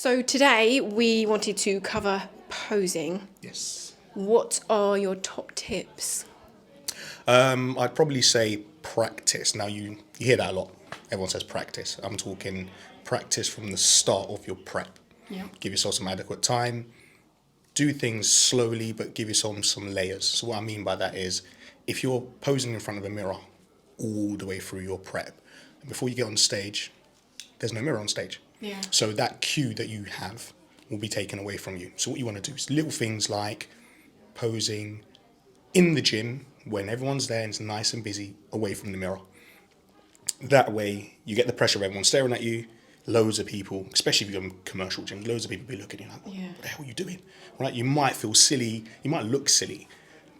So today we wanted to cover posing. Yes. What are your top tips? I'd probably say practice. Now, you hear that a lot. Everyone says practice. I'm talking practice from the start of your prep. Yeah. Give yourself some adequate time. Do things slowly, but give yourself some layers. So what I mean by that is, if you're posing in front of a mirror all the way through your prep, and before you get on stage, there's no mirror on stage. Yeah. So that cue that you have will be taken away from you. So what you want to do is little things like posing in the gym when everyone's there and it's nice and busy, away from the mirror. That way you get the pressure of everyone staring at you. Loads of people, especially if you're in a commercial gym, loads of people be looking at you like, what the hell are you doing? Right? You might feel silly, you might look silly,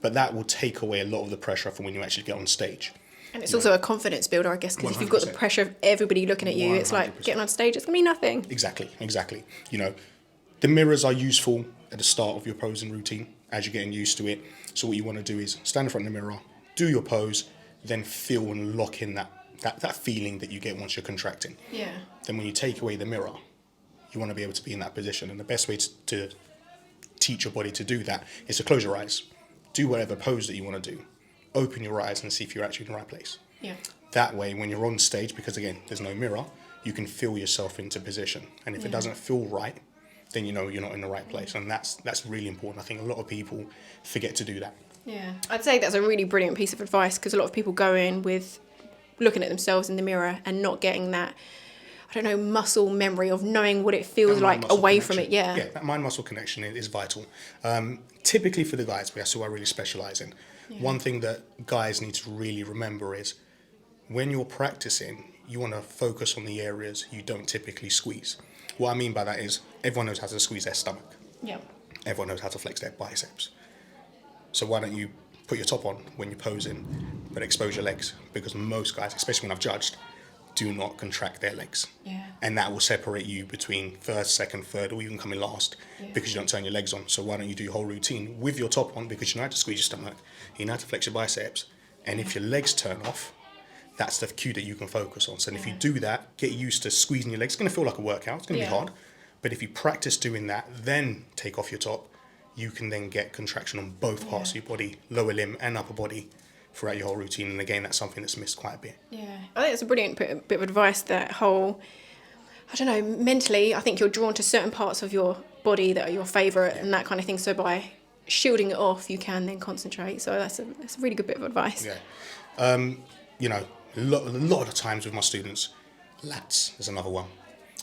but that will take away a lot of the pressure from when you actually get on stage. And it's also a confidence builder, I guess, because if you've got the 100%. pressure of everybody looking at you, it's like 100%. getting on stage, it's going to be nothing. Exactly. The mirrors are useful at the start of your posing routine as you're getting used to it. So what you want to do is stand in front of the mirror, do your pose, then feel and lock in that feeling that you get once you're contracting. Yeah. Then when you take away the mirror, you want to be able to be in that position. And the best way to teach your body to do that is to close your eyes. Do whatever pose that you want to do. Open your eyes and see if you're actually in the right place. Yeah. That way, when you're on stage, because again, there's no mirror, you can feel yourself into position. And if it doesn't feel right, then you know you're not in the right place. And that's really important. I think a lot of people forget to do that. Yeah. I'd say that's a really brilliant piece of advice, because a lot of people go in with looking at themselves in the mirror and not getting that, muscle memory of knowing what it feels That like mind-muscle away from connection. it. Yeah. Yeah, that mind-muscle connection is vital. Typically for the guys, that's who I really specialize in. One thing that guys need to really remember is when you're practicing, you want to focus on the areas you don't typically squeeze. What I mean by that is everyone knows how to squeeze their stomach. Yeah. Everyone knows how to flex their biceps. So why don't you put your top on when you're posing, but expose your legs? Because most guys, especially when I've judged, do not contract their legs. Yeah. And that will separate you between first, second, third, or even coming last because you don't turn your legs on. So why don't you do your whole routine with your top on, because you know how to squeeze your stomach, you know how to flex your biceps, and if your legs turn off, that's the cue that you can focus on. So if you do that, get used to squeezing your legs. It's going to feel like a workout. It's going to be hard. But if you practice doing that, then take off your top, you can then get contraction on both parts of your body, lower limb and upper body, throughout your whole routine. And again, that's something that's missed quite a bit. Yeah. I think it's a brilliant bit of advice, that whole, mentally, I think you're drawn to certain parts of your body that are your favourite and that kind of thing. So by shielding it off, you can then concentrate. So that's a really good bit of advice. Yeah. A lot of the times with my students, lats is another one.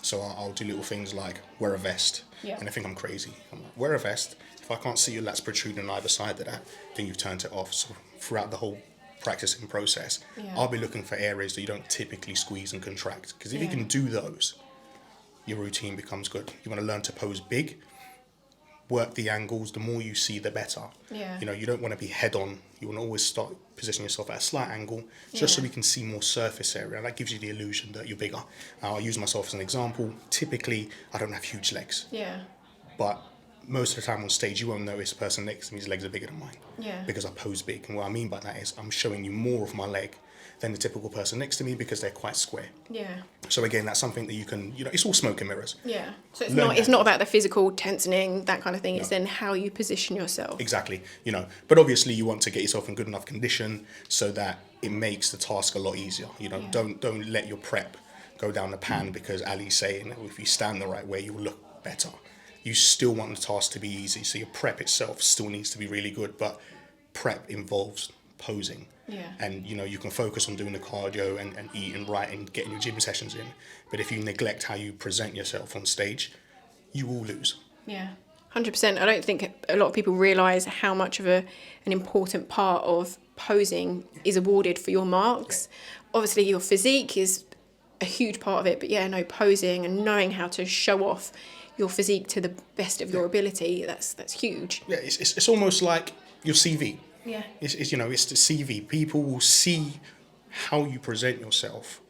So I'll do little things like wear a vest. Yeah. And they think I'm crazy. I'm like, wear a vest. If I can't see your lats protruding on either side of that, then you've turned it off. So throughout the whole practicing process, I'll be looking for areas that you don't typically squeeze and contract. Because if you can do those, your routine becomes good. You want to learn to pose big, work the angles. The more you see, the better. Yeah. You don't want to be head on. You want to always start positioning yourself at a slight angle, just so we can see more surface area. That gives you the illusion that you're bigger. I'll use myself as an example. Typically, I don't have huge legs, Yeah. but most of the time on stage, you won't notice the person next to me's legs are bigger than mine. Yeah. Because I pose big. And what I mean by that is I'm showing you more of my leg than the typical person next to me because they're quite square. Yeah. So again, that's something that you can, it's all smoke and mirrors. Yeah. So Learn it's that. not about the physical tensioning, that kind of thing. It's then how you position yourself. Exactly, but obviously you want to get yourself in good enough condition so that it makes the task a lot easier. Don't let your prep go down the pan because Ali's saying if you stand the right way, you'll look better. You still want the task to be easy, so your prep itself still needs to be really good, but prep involves posing. Yeah. And you can focus on doing the cardio and eating right and getting your gym sessions in. But if you neglect how you present yourself on stage, you will lose. Yeah. 100%. I don't think a lot of people realise how much of an important part of posing is awarded for your marks. Obviously, your physique is a huge part of it, but posing and knowing how to show off your physique to the best of your ability, that's huge. Yeah, it's almost like your CV. Yeah. It's the CV. People will see how you present yourself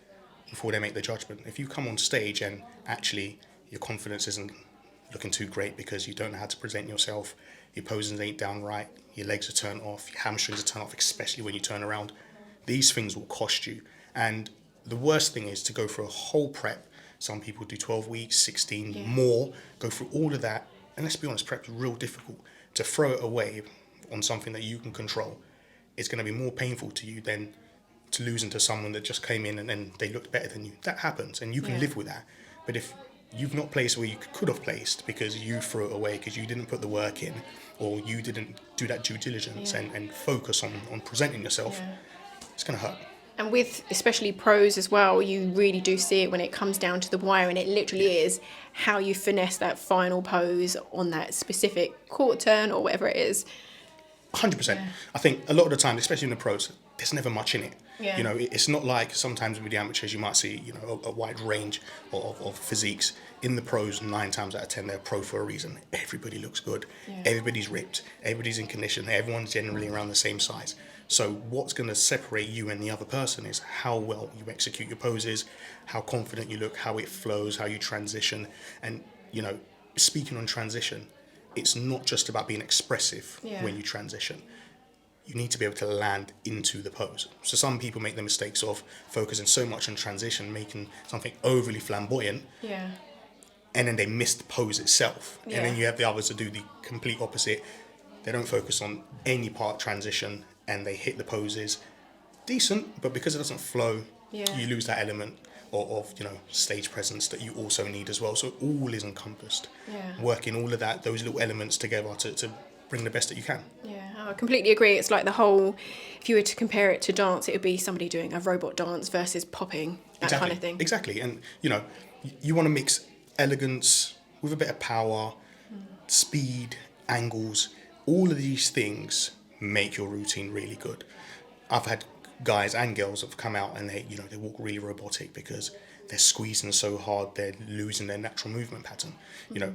before they make the judgment. If you come on stage and actually your confidence isn't looking too great because you don't know how to present yourself, your posing ain't down right, your legs are turned off, your hamstrings are turned off, especially when you turn around, these things will cost you. And the worst thing is to go through a whole prep Some people do 12 weeks, 16, Yeah. more, go through all of that. And let's be honest, prep's real difficult. To throw it away on something that you can control, it's going to be more painful to you than to losing to someone that just came in and then they looked better than you. That happens, and you can Yeah. live with that. But if you've not placed where you could have placed because you threw it away because you didn't put the work in, or you didn't do that due diligence Yeah. and focus on presenting yourself, Yeah. it's going to hurt. And with especially pros as well, you really do see it when it comes down to the wire, and it literally is how you finesse that final pose on that specific court turn or whatever it is. 100%. Yeah. I think a lot of the time, especially in the pros, there's never much in it. Yeah. You know, it's not like sometimes with the amateurs you might see, you know, a wide range of physiques. In the pros, 9 times out of 10, they're pro for a reason. Everybody looks good. Yeah. Everybody's ripped. Everybody's in condition. Everyone's generally around the same size. So what's going to separate you and the other person is how well you execute your poses, how confident you look, how it flows, how you transition. And, you know, speaking on transition, it's not just about being expressive Yeah. when you transition. You need to be able to land into the pose. So some people make the mistakes of focusing so much on transition, making something overly flamboyant, Yeah. and then they miss the pose itself. Yeah. And then you have the others that do the complete opposite. They don't focus on any part transition, and they hit the poses decent, but because it doesn't flow, Yeah. you lose that element of you know, stage presence that you also need as well. So all is encompassed. Yeah. Working all of that, those little elements together to bring the best that you can. Yeah, I completely agree. It's like the whole, if you were to compare it to dance, it would be somebody doing a robot dance versus popping, that kind of thing. Exactly. And, you know, you want to mix elegance with a bit of power, speed, angles. All of these things make your routine really good. I've had guys and girls that have come out and they, you know, they walk really robotic because they're squeezing so hard, they're losing their natural movement pattern. You know,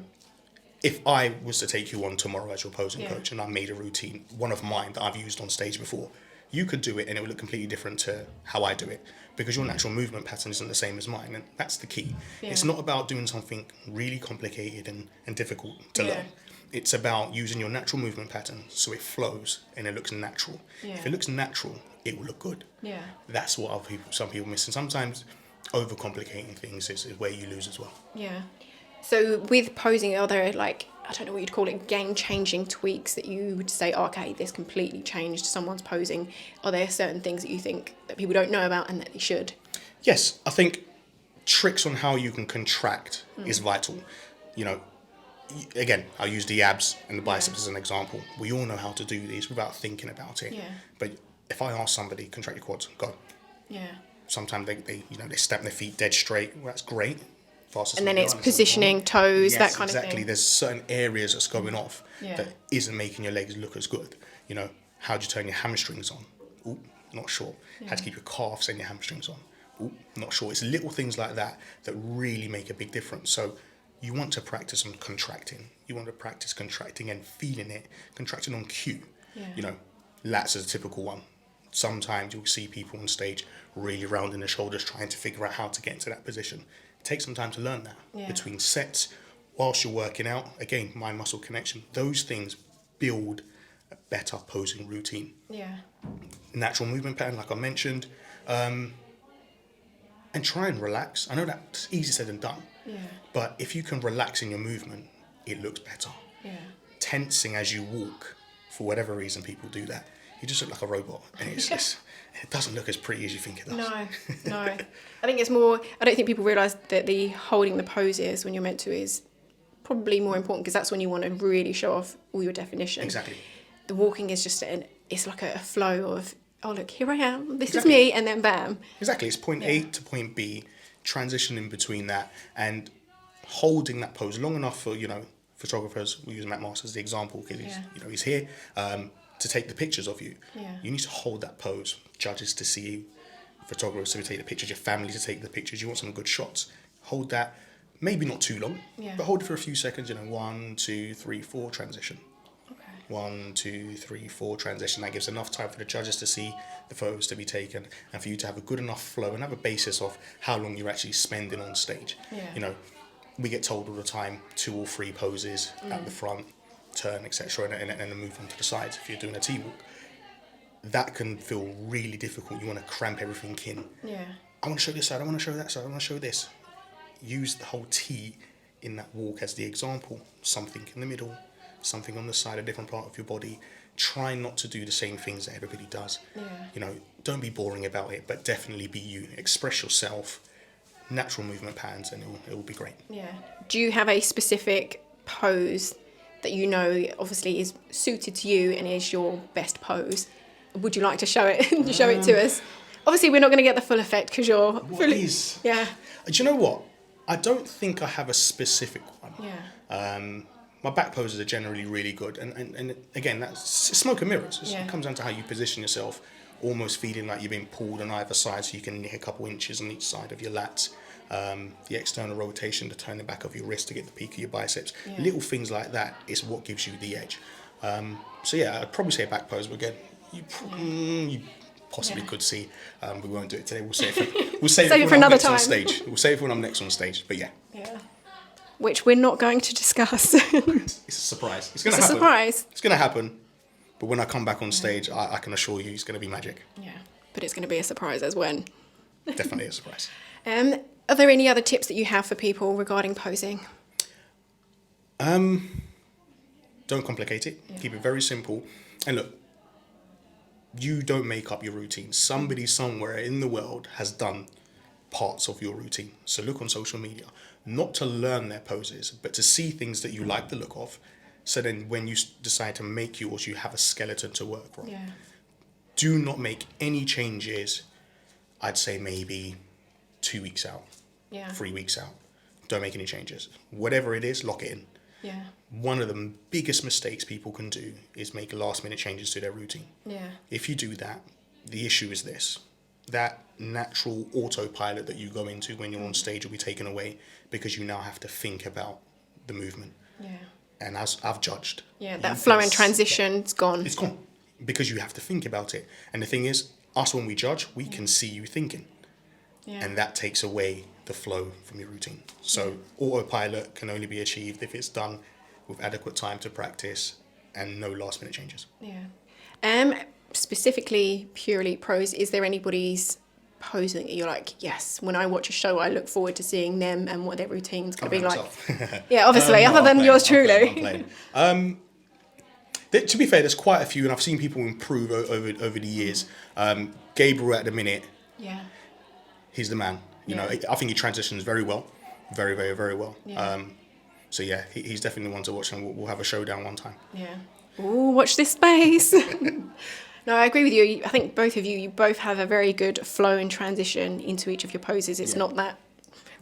if I was to take you on tomorrow as your posing Yeah. coach and I made a routine, one of mine that I've used on stage before, you could do it and it would look completely different to how I do it because your natural movement pattern isn't the same as mine, and that's the key. Yeah. It's not about doing something really complicated and difficult to Yeah. learn. It's about using your natural movement pattern so it flows and it looks natural. Yeah. If it looks natural, it will look good. Yeah. That's what some people miss, and sometimes overcomplicating things is where you lose as well. Yeah. So with posing, are there like, I don't know what you'd call it, game-changing tweaks that you would say, okay, this completely changed someone's posing? Are there certain things that you think that people don't know about and that they should? Yes, I think tricks on how you can contract is vital. You know, again, I'll use the abs and the biceps as an example. We all know how to do these without thinking about it. Yeah. But if I ask somebody, contract your quads, go. Yeah. Sometimes they stamp their feet dead straight. Well, that's great. Fastest And then on the it's line, positioning, toes, Yes, that kind of exactly. thing. There's certain areas that's going off Yeah. that isn't making your legs look as good. You know, how do you turn your hamstrings on? Ooh, not sure. How to keep your calves and your hamstrings on? Ooh, not sure. It's little things like that that really make a big difference. So you want to practice on contracting. You want to practice contracting and feeling it, contracting on cue. Yeah. You know, lats is a typical one. Sometimes you'll see people on stage really rounding their shoulders trying to figure out how to get into that position. Take some time to learn that. Yeah. Between sets, whilst you're working out, again, mind-muscle connection, those things build a better posing routine. Yeah. Natural movement pattern, like I mentioned, and try and relax. I know that's easier said than done, Yeah. but if you can relax in your movement, it looks better. Yeah. Tensing as you walk, for whatever reason people do that, you just look like a robot, and it doesn't look as pretty as you think it does. No. I think it's more, I don't think people realise that the holding the poses when you're meant to is probably more important because that's when you want to really show off all your definition. Exactly. The walking is just it's like a flow of, oh look, here I am, this Exactly. is me, and then bam. Exactly, it's point A to point B, transitioning between that and holding that pose long enough for, you know, photographers, we use Matt Masters as the example because Yeah. he's here to take the pictures of you. Yeah. You need to hold that pose, judges to see you, photographers to take the pictures, your family to take the pictures. You want some good shots. Hold that, maybe not too long, Yeah. but hold it for a few seconds, 1, 2, 3, 4, transition. Okay. 1, 2, 3, 4 transition. That gives enough time for the judges to see the photos to be taken and for you to have a good enough flow and have a basis of how long you're actually spending on stage. Yeah. We get told all the time 2 or 3 poses at the front, turn, etc., and then move on to the sides if you're doing a T-walk. That can feel really difficult. You want to cramp everything in. Yeah. I want to show this side, I want to show that side, I want to show this. use the whole T in that walk as the example. Something in the middle, something on the side, a different part of your body. Try not to do the same things that everybody does. Yeah. You know, don't be boring about it, but definitely be you. Express yourself, natural movement patterns, and it will be great. Yeah. Do you have a specific pose that you know obviously is suited to you and is your best pose? Would you like to show it show it to us? Obviously, we're not going to get the full effect because you're fully. Yeah. Do you know what? I don't think I have a specific one. Yeah. My back poses are generally really good, and again, that's smoke and mirrors. Yeah. It comes down to how you position yourself, almost feeling like you're being pulled on either side, so you can nick a couple inches on each side of your lats. The external rotation to turn the back of your wrist to get the peak of your biceps. Yeah. Little things like that is what gives you the edge. So yeah, I'd probably say a back pose, but again, you possibly could see. We won't do it today. We'll save it. We'll save it for another next time. On stage. We'll save it when I'm next on stage. But yeah. Yeah. Which we're not going to discuss. It's a surprise. It's going to happen. A surprise. It's going to happen. But when I come back on stage, I can assure you it's going to be magic. Yeah. But it's going to be a surprise as when. Definitely a surprise. Are there any other tips that you have for people regarding posing? Don't complicate it. Yeah. Keep it very simple. And look, you don't make up your routine. Somebody somewhere in the world has done parts of your routine. So look on social media, not to learn their poses, but to see things that you like the look of. So then when you decide to make yours, you have a skeleton to work from. Yeah. Do not make any changes, I'd say maybe 2 weeks out, Yeah. 3 weeks out. Don't make any changes. Whatever it is, lock it in. Yeah. One of the biggest mistakes people can do is make last minute changes to their routine. Yeah. If you do that, the issue is this. That natural autopilot that you go into when you're on stage will be taken away because you now have to think about the movement. Yeah. And as I've judged. Yeah, that flow and transition's gone. It's gone because you have to think about it. And the thing is, us when we judge, we can see you thinking. Yeah. And that takes away the flow from your routine. So autopilot can only be achieved if it's done with adequate time to practice and no last minute changes. Yeah. Specifically, purely pros, is there anybody's posing that you're like, yes, when I watch a show, I look forward to seeing them and what their routine's going to be like? Yeah, obviously, other than yours truly. To be fair, there's quite a few, and I've seen people improve over the years. Gabriel at the minute, Yeah. he's the man. You know, Yeah. I think he transitions very well, very, very, very well. Yeah. So yeah, he's definitely the one to watch, and we'll have a showdown one time. Yeah. Ooh, watch this space. No, I agree with you. I think both of you both have a very good flow and transition into each of your poses. It's not that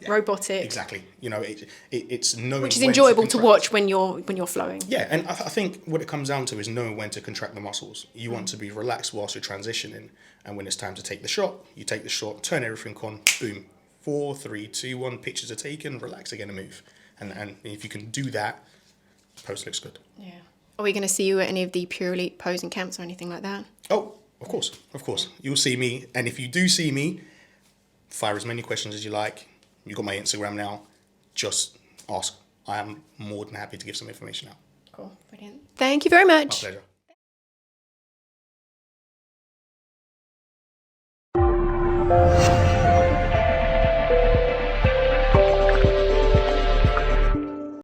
robotic. Exactly. You know, it's knowing Which is when enjoyable to contract. watch when you're flowing. Yeah, and I think what it comes down to is knowing when to contract the muscles. You want to be relaxed whilst you're transitioning, and when it's time to take the shot, you take the shot, turn everything on, boom, 4, 3, 2, 1, pictures are taken, relax again and move. And if you can do that, the pose looks good. Yeah. Are we going to see you at any of the Pure Elite posing camps or anything like that? Oh, of course. You'll see me, and if you do see me, fire as many questions as you like. You've got my Instagram now. Just ask. I am more than happy to give some information out. Cool. Brilliant. Thank you very much. My pleasure.